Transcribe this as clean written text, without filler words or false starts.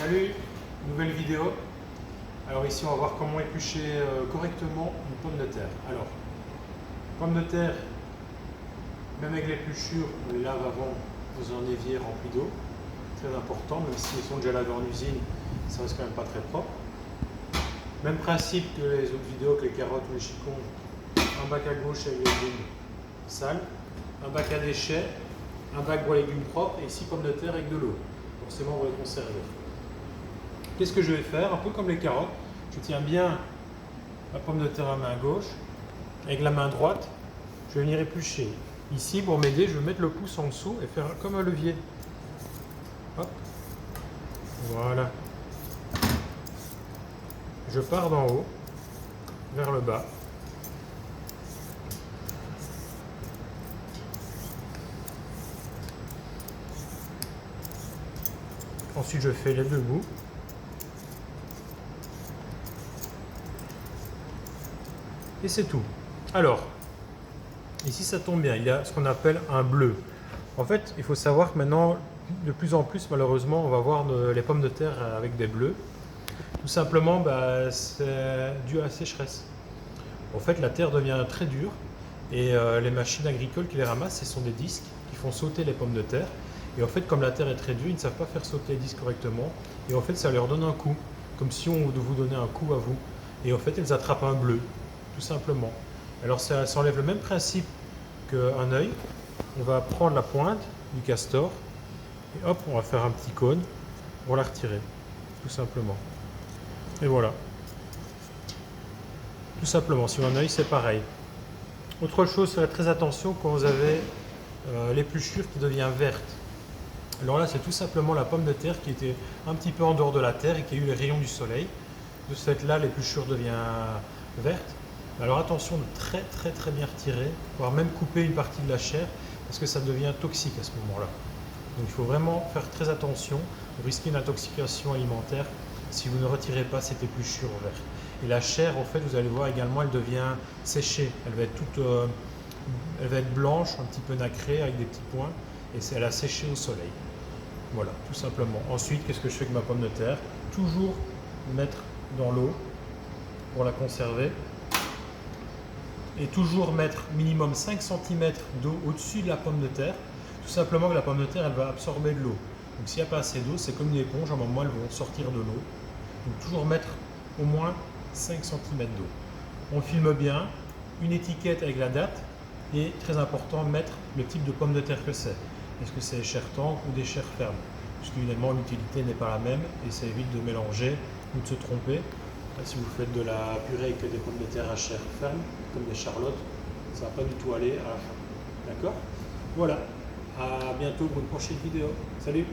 Salut, nouvelle vidéo. Alors ici on va voir comment éplucher correctement une pomme de terre. Alors, pomme de terre, même avec l'épluchure, on les lave avant dans un évier rempli d'eau. Très important, même s'ils sont déjà lavés en usine, ça reste quand même pas très propre. Même principe que les autres vidéos, que les carottes ou les chicons. Un bac à gauche avec les légumes sales, un bac à déchets, un bac pour les légumes propres, et ici pomme de terre avec de l'eau. Forcément on va les conserver. Qu'est-ce que je vais faire? Un peu comme les carottes, je tiens bien la pomme de terre à main gauche, avec la main droite, je vais venir éplucher. Ici, pour m'aider, je vais mettre le pouce en dessous et faire comme un levier. Hop. Voilà. Je pars d'en haut, vers le bas. Ensuite, je fais les deux bouts. Et c'est tout. Alors, ici ça tombe bien, il y a ce qu'on appelle un bleu. En fait, il faut savoir que maintenant, de plus en plus, malheureusement, on va voir les pommes de terre avec des bleus. Tout simplement, c'est dû à la sécheresse. En fait, la terre devient très dure et les machines agricoles qui les ramassent, ce sont des disques qui font sauter les pommes de terre. Et en fait, comme la terre est très dure, ils ne savent pas faire sauter les disques correctement. Et en fait, ça leur donne un coup, comme si on vous donnait un coup à vous. Et en fait, elles attrapent un bleu, tout simplement. Alors, ça enlève le même principe qu'un œil. On va prendre la pointe du castor et hop, on va faire un petit cône pour la retirer, tout simplement. Et voilà. Tout simplement, sur un œil, c'est pareil. Autre chose, faites très attention quand vous avez l'épluchure qui devient verte. Alors là, c'est tout simplement la pomme de terre qui était un petit peu en dehors de la terre et qui a eu les rayons du soleil. De ce fait-là, l'épluchure devient verte. Alors attention de très bien retirer, voire même couper une partie de la chair, parce que ça devient toxique à ce moment-là. Donc il faut vraiment faire très attention, vous risquez une intoxication alimentaire si vous ne retirez pas cette épluchure verte. Et la chair, en fait, vous allez voir également, elle devient séchée, elle va être elle va être blanche, un petit peu nacrée, avec des petits points, et elle a séché au soleil. Voilà, tout simplement. Ensuite, qu'est-ce que je fais avec ma pomme de terre? Toujours mettre dans l'eau pour la conserver. Et toujours mettre minimum 5 cm d'eau au-dessus de la pomme de terre. Tout simplement que la pomme de terre, elle va absorber de l'eau. Donc s'il n'y a pas assez d'eau, c'est comme une éponge, à un moment, elles vont sortir de l'eau. Donc toujours mettre au moins 5 cm d'eau. On filme bien, une étiquette avec la date, et très important, mettre le type de pomme de terre que c'est. Est-ce que c'est des chairs tendres ou des chairs fermes? Parce qu'évidemment, l'utilité n'est pas la même et ça évite de mélanger ou de se tromper. Là, si vous faites de la purée avec des pommes de terre à chair ferme, comme des charlottes, ça ne va pas du tout aller à la fin. D'accord? Voilà. À bientôt pour une prochaine vidéo. Salut!